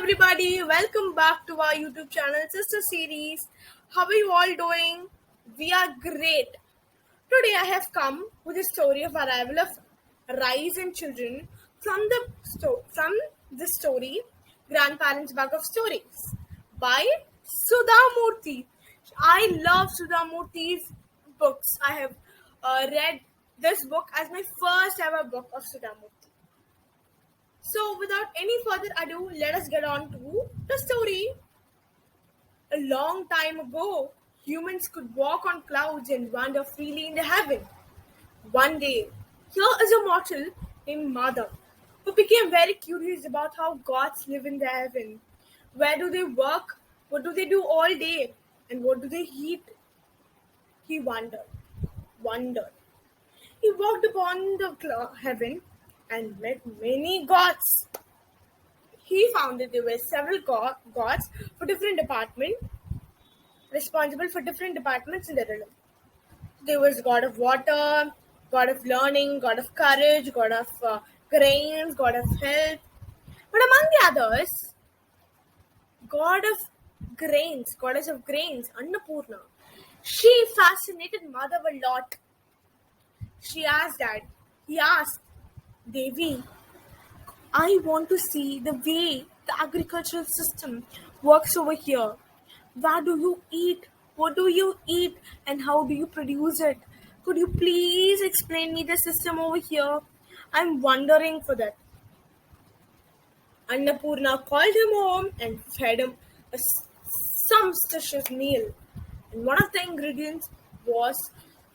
everybody, welcome back to our YouTube channel Sister Series. How are you all doing? We are great. Today I have come with a story of arrival of Rise and Children from the story Grandparents' Bag of Stories by Sudha Murthy. I love Sudha Murthy's books. I have read this book as my first ever book of Sudha Murthy. So, without any further ado, let us get on to the story. A long time ago, humans could walk on clouds and wander freely in the heaven. One day, here is a mortal named Madhav who became very curious about how gods live in the heaven. Where do they work? What do they do all day? And what do they eat? He wondered. He walked upon the heaven and met many gods. He found that there were several gods for different departments, responsible for different departments in the realm. There was god of water, god of learning, god of courage, god of grains, god of health. But among the others, god of grains, goddess of grains, Annapurna. She fascinated Madhav a lot. He asked, Devi, I want to see the way the agricultural system works over here. Where do you eat? What do you eat? And how do you produce it? Could you please explain me the system over here? I'm wondering for that. Annapurna called him home and fed him a sumptuous meal. And one of the ingredients was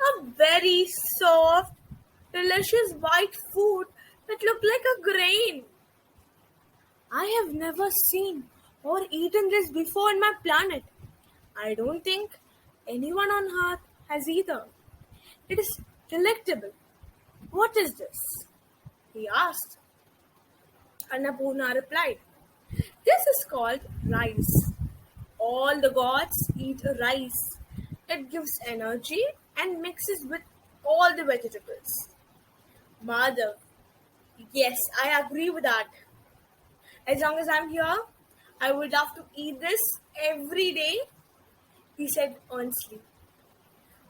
a very soft, delicious white food that looked like a grain. I have never seen or eaten this before on my planet. I don't think anyone on earth has either. It is delectable. What is this? He asked. Annapurna replied, This is called rice. All the gods eat rice. It gives energy and mixes with all the vegetables. Madhav, yes, I agree with that. As long as I'm here, I would love to eat this every day, he said earnestly.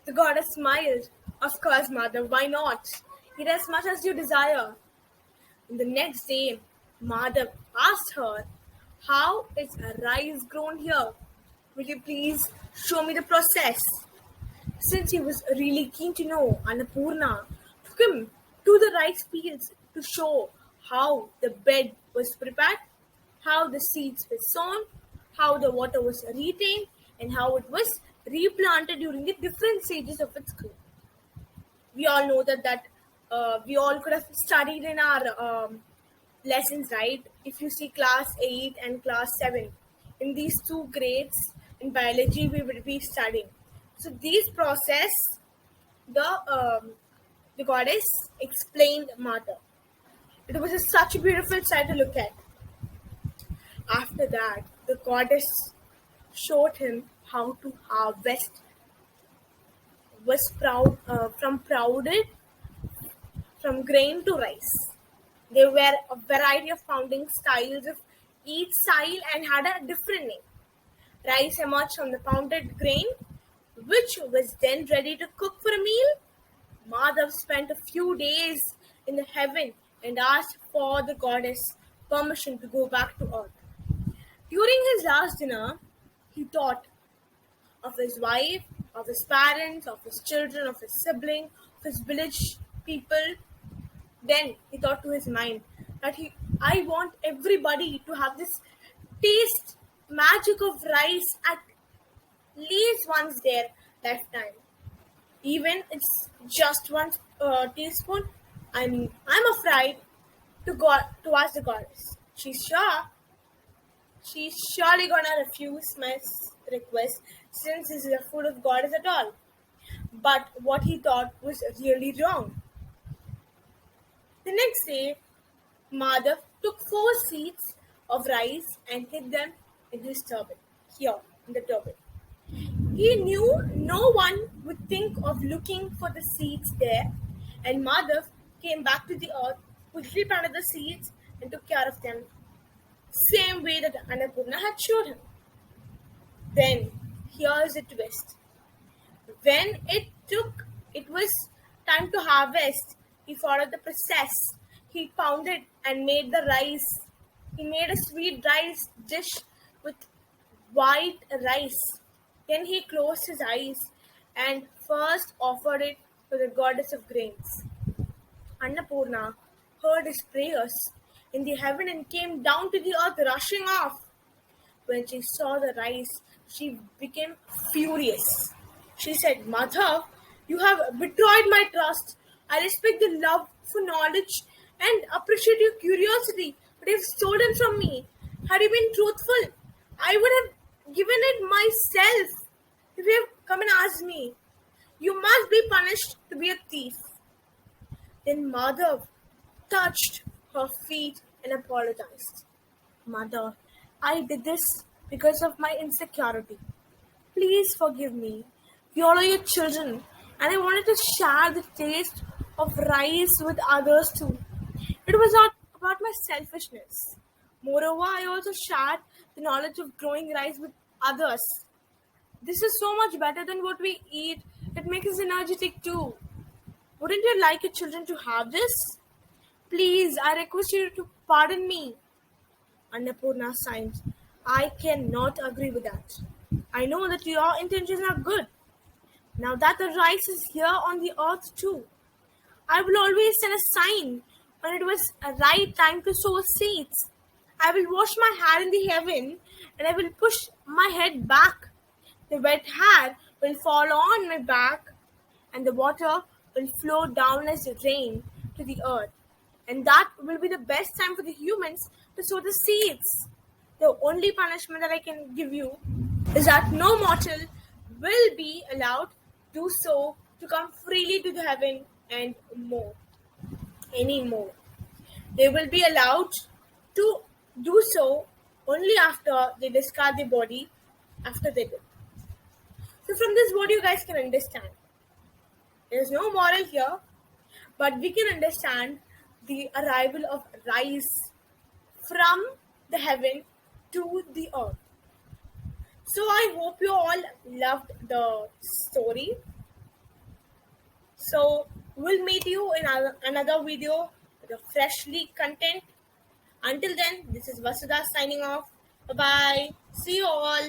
The goddess smiled. Of course, Madhav, why not? Eat as much as you desire. And the next day, Madhav asked her, How is rice grown here? Will you please show me the process? Since he was really keen to know, Annapurna took him to the rice fields to show how the bed was prepared, how the seeds were sown, how the water was retained, and how it was replanted during the different stages of its growth. We all know that we all could have studied in our lessons, right? If you see class 8 and class 7, in these two grades in biology, we will be studying. So these process, the goddess explained Mata. It was such a beautiful sight to look at. After that, the goddess showed him how to harvest from grain to rice. There were a variety of pounding styles of each style and had a different name. Rice emerged from the pounded grain, which was then ready to cook for a meal. Madhav spent a few days in the heaven and asked for the goddess permission to go back to earth. During his last dinner, he thought of his wife, of his parents, of his children, of his sibling, of his village people. Then he thought to his mind that I want everybody to have this taste magic of rice at least once their lifetime. Even it's just one teaspoon. I'm afraid to ask the goddess. She's surely gonna refuse my request since this is a food of goddess at all. But what he thought was really wrong. The next day, Madhav took 4 seeds of rice and hid them in his turban. Here, in the turban. He knew no one would think of looking for the seeds there, and Madhav came back to the earth, quickly planted the seeds, and took care of them. same way that Annapurna had showed him. Then, here's the twist. When it was time to harvest, he followed the process. He pounded and made the rice. He made a sweet rice dish with white rice. Then he closed his eyes and first offered it to the goddess of grains. Annapurna heard his prayers in the heaven and came down to the earth rushing off. When she saw the rice, she became furious. She said, Mother, you have betrayed my trust. I respect the love for knowledge and appreciate your curiosity, but you have stolen from me. Had you been truthful, I would have given it myself. If you have come and asked me, you must be punished to be a thief. Then Mother touched her feet and apologized. Mother, I did this because of my insecurity. Please forgive me. You all are your children, and I wanted to share the taste of rice with others too. It was not about my selfishness. Moreover, I also shared the knowledge of growing rice with others. This is so much better than what we eat. It makes us energetic too. Wouldn't you like your children to have this? Please, I request you to pardon me. Annapurna sighed. I cannot agree with that. I know that your intentions are good. Now that the rice is here on the earth too, I will always send a sign when it was a right time to sow seeds. I will wash my hair in the heaven and I will push my head back. The wet hair will fall on my back and the water will flow down as rain to the earth. And that will be the best time for the humans to sow the seeds. The only punishment that I can give you is that no mortal will be allowed to so to come freely to the heaven and more anymore. They will be allowed to do so only after they discard the body after they do. So from this what you guys can understand. There is no moral here, but we can understand the arrival of rice from the heaven to the earth. So I hope you all loved the story. So we'll meet you in another video with a freshly content. Until then, this is Vasuda signing off. Bye bye. See you all.